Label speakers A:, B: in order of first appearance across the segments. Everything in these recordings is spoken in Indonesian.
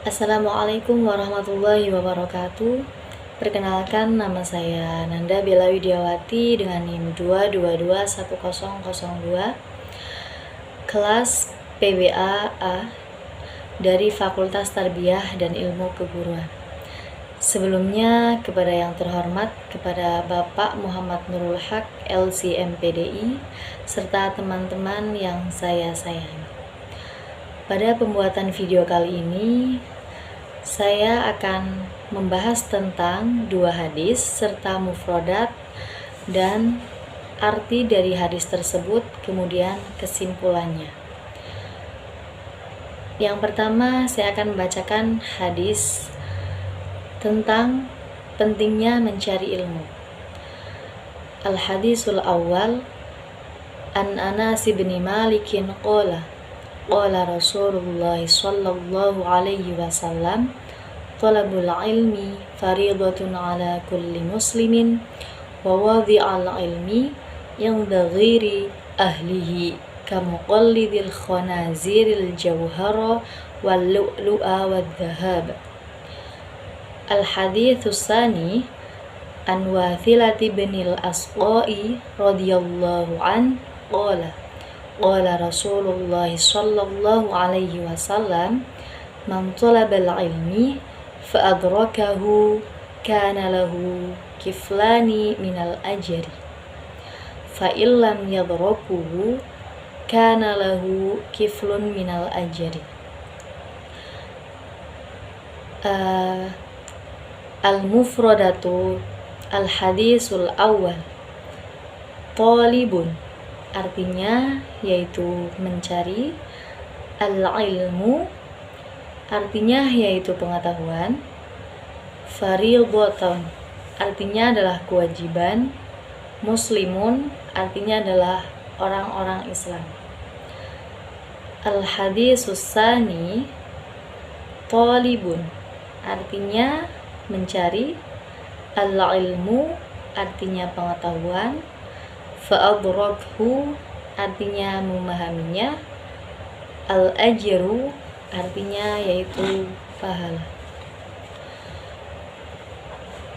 A: Assalamualaikum warahmatullahi wabarakatuh. Perkenalkan, nama saya Nanda Bella Widiawati dengan NIM 2221002, kelas PBA A dari Fakultas Tarbiyah dan Ilmu Keguruan. Sebelumnya, kepada yang terhormat, kepada Bapak Muhammad Nurul Haq, LCMPDI, serta teman-teman yang saya sayangi. Pada pembuatan video kali ini, saya akan membahas tentang dua hadis serta mufradat dan arti dari hadis tersebut, kemudian kesimpulannya. Yang pertama, saya akan membacakan hadis tentang pentingnya mencari ilmu. Al-hadisul awal, an Anas bin Malikin qala qala Rasulullah sallallahu alaihi wasallam, talabul ilmi faridatun ala kulli muslimin wa wadhi'al ilmi inda ghairi ahlihi kamuqallidil khanaziril jawhara wal lu'lu'a wad dhahab. Al-haditsus tsani an Wathilati binil Asqa'i radhiyallahu an qala qala Rasulullah sallallahu alaihi wasallam, man talabal ilmi fa adrakahu kana lahu kiflani minal ajri fa illam yadrakuhu kana lahu kiflun minal ajri. Al-mufradatu al-hadisul awal, talibun artinya yaitu mencari, al-ilmu artinya yaitu pengetahuan, fariidatan artinya adalah kewajiban, muslimun artinya adalah orang-orang Islam. Al-hadisus tsani, talibun artinya mencari, al-ilmu artinya pengetahuan, fa'adrakhu artinya memahaminya, al-ajru artinya yaitu pahala.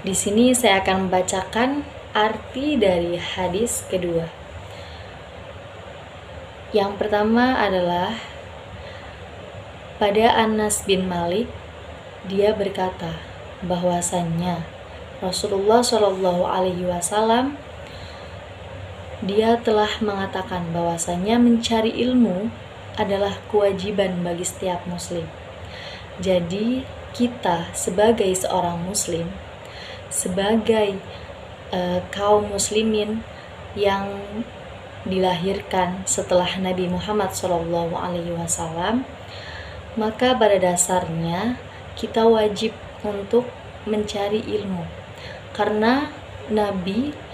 A: Di sini saya akan membacakan arti dari hadis kedua. Yang pertama adalah pada Anas bin Malik, dia berkata bahwasannya Rasulullah Shallallahu Alaihi Wasallam dia telah mengatakan bahwasannya mencari ilmu adalah kewajiban bagi setiap muslim. Jadi kita sebagai seorang muslim, sebagai kaum muslimin yang dilahirkan setelah Nabi Muhammad SAW, maka pada dasarnya kita wajib untuk mencari ilmu, karena Nabi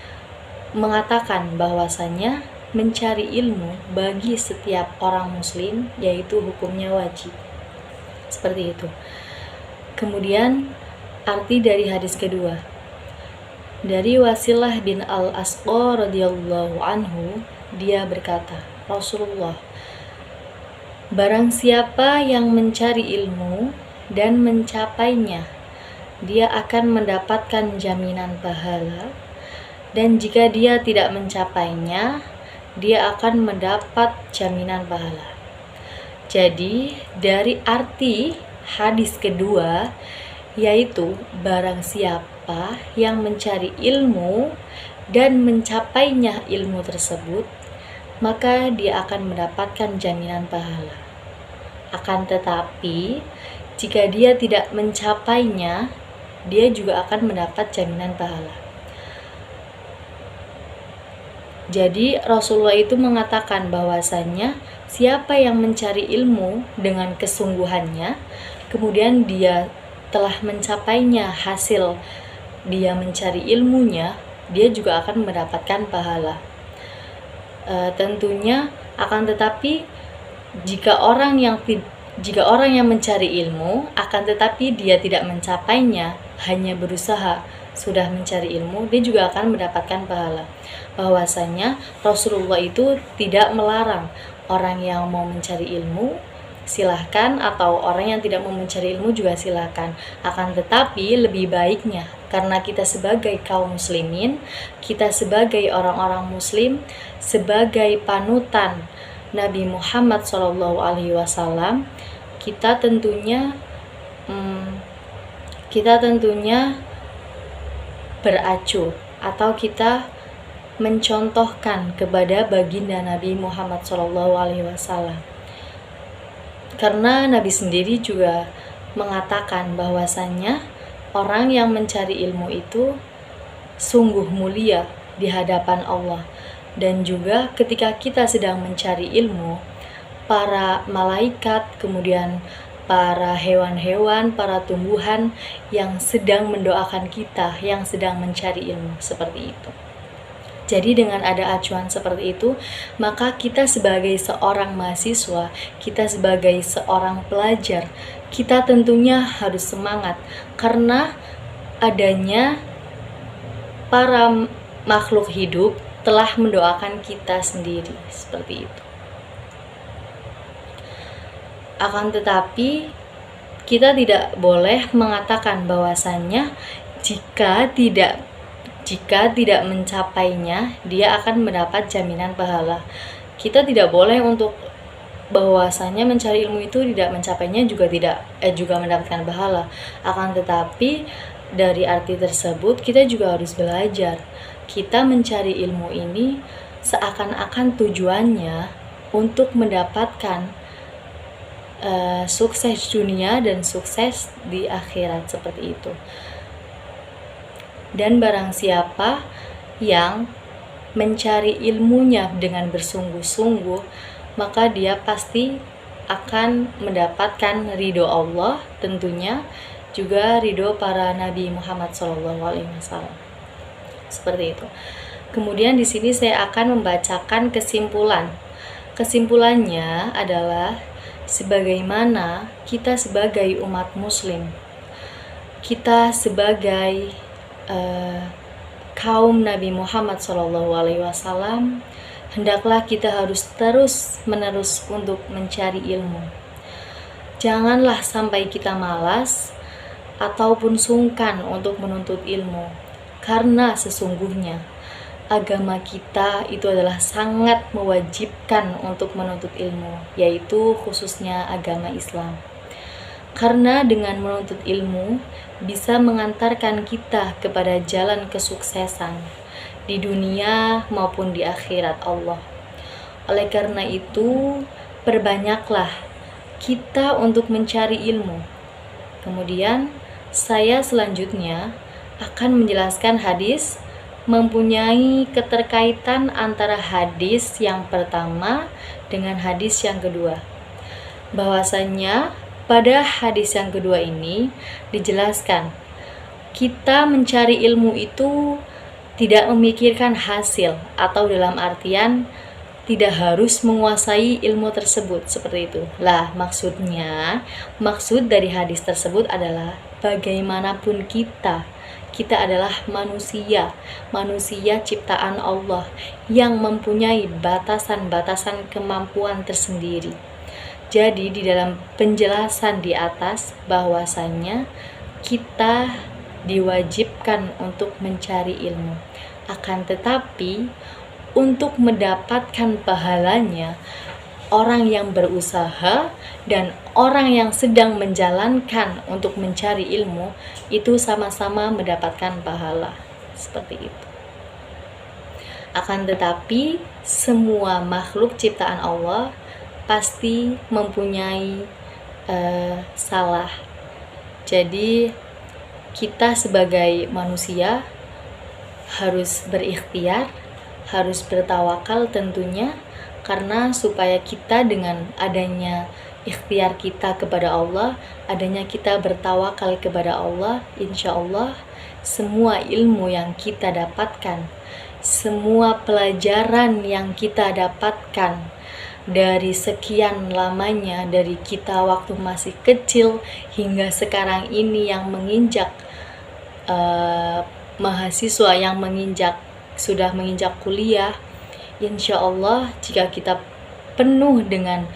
A: mengatakan bahwasanya mencari ilmu bagi setiap orang muslim yaitu hukumnya wajib. Seperti itu. Kemudian arti dari hadis kedua, dari Wasilah bin al-Asqa radhiyallahu anhu, dia berkata, Rasulullah, barang siapa yang mencari ilmu dan mencapainya, dia akan mendapatkan jaminan pahala, dan jika dia tidak mencapainya, dia akan mendapat jaminan pahala. Jadi dari arti hadis kedua, yaitu barang siapa yang mencari ilmu dan mencapainya ilmu tersebut, maka dia akan mendapatkan jaminan pahala. Akan tetapi jika dia tidak mencapainya, dia juga akan mendapat jaminan pahala. Jadi Rasulullah itu mengatakan bahwasannya siapa yang mencari ilmu dengan kesungguhannya, kemudian dia telah mencapainya, hasil dia mencari ilmunya, dia juga akan mendapatkan pahala. Tentunya akan tetapi jika orang yang mencari ilmu akan tetapi dia tidak mencapainya, hanya berusaha sudah mencari ilmu, dia juga akan mendapatkan pahala. Bahwasanya Rasulullah itu tidak melarang orang yang mau mencari ilmu silahkan, atau orang yang tidak mau mencari ilmu juga silahkan. Akan tetapi lebih baiknya, karena kita sebagai kaum muslimin, kita sebagai orang-orang muslim, sebagai panutan Nabi Muhammad SAW, kita tentunya beracu atau kita mencontohkan kepada baginda Nabi Muhammad SAW. Karena Nabi sendiri juga mengatakan bahwasannya orang yang mencari ilmu itu sungguh mulia di hadapan Allah. Dan juga ketika kita sedang mencari ilmu, para malaikat, kemudian para hewan-hewan, para tumbuhan yang sedang mendoakan kita, yang sedang mencari ilmu, seperti itu. Jadi dengan ada acuan seperti itu, maka kita sebagai seorang mahasiswa, kita sebagai seorang pelajar, kita tentunya harus semangat karena adanya para makhluk hidup telah mendoakan kita sendiri, seperti itu. Akan tetapi kita tidak boleh mengatakan bahwasannya jika tidak mencapainya, dia akan mendapat jaminan pahala. Kita tidak boleh untuk bahwasanya mencari ilmu itu tidak mencapainya juga mendapatkan pahala. Akan tetapi dari arti tersebut kita juga harus belajar. Kita mencari ilmu ini seakan-akan tujuannya untuk mendapatkan sukses dunia dan sukses di akhirat, seperti itu. Dan barang siapa yang mencari ilmunya dengan bersungguh-sungguh, maka dia pasti akan mendapatkan ridho Allah, tentunya juga ridho para Nabi Muhammad SAW. Seperti itu. Kemudian di sini saya akan membacakan kesimpulan. Kesimpulannya adalah sebagaimana kita sebagai umat muslim, kita sebagai kaum Nabi Muhammad SAW, hendaklah kita harus terus-menerus untuk mencari ilmu. Janganlah sampai kita malas ataupun sungkan untuk menuntut ilmu, karena sesungguhnya agama kita itu adalah sangat mewajibkan untuk menuntut ilmu, yaitu khususnya agama Islam. Karena dengan menuntut ilmu bisa mengantarkan kita kepada jalan kesuksesan di dunia maupun di akhirat Allah. Oleh karena itu, perbanyaklah kita untuk mencari ilmu. Kemudian, saya selanjutnya akan menjelaskan hadis mempunyai keterkaitan antara hadis yang pertama dengan hadis yang kedua. Bahwasanya pada hadis yang kedua ini dijelaskan, kita mencari ilmu itu tidak memikirkan hasil, atau dalam artian tidak harus menguasai ilmu tersebut, seperti itu. Maksud dari hadis tersebut adalah bagaimanapun kita adalah manusia ciptaan Allah yang mempunyai batasan-batasan kemampuan tersendiri. Jadi di dalam penjelasan di atas bahwasannya kita diwajibkan untuk mencari ilmu. Akan tetapi untuk mendapatkan pahalanya, orang yang berusaha dan orang yang sedang menjalankan untuk mencari ilmu itu sama-sama mendapatkan pahala, seperti itu. Akan tetapi semua makhluk ciptaan Allah pasti mempunyai salah. Jadi kita sebagai manusia harus berikhtiar, harus bertawakal tentunya, karena supaya kita dengan adanya ikhtiar kita kepada Allah, adanya kita bertawakal kepada Allah, insya Allah semua ilmu yang kita dapatkan, semua pelajaran yang kita dapatkan dari sekian lamanya, dari kita waktu masih kecil hingga sekarang ini yang menginjak mahasiswa, yang sudah menginjak kuliah, insya Allah jika kita penuh dengan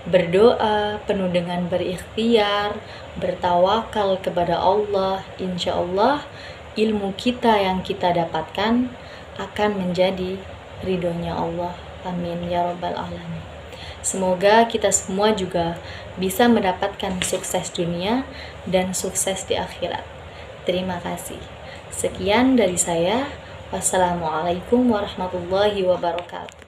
A: berdoa, penuh dengan berikhtiar, bertawakal kepada Allah, insya Allah ilmu kita yang kita dapatkan akan menjadi ridhonya Allah. Amin ya rabbal alamin. Semoga kita semua juga bisa mendapatkan sukses dunia dan sukses di akhirat. Terima kasih. Sekian dari saya. Wassalamualaikum warahmatullahi wabarakatuh.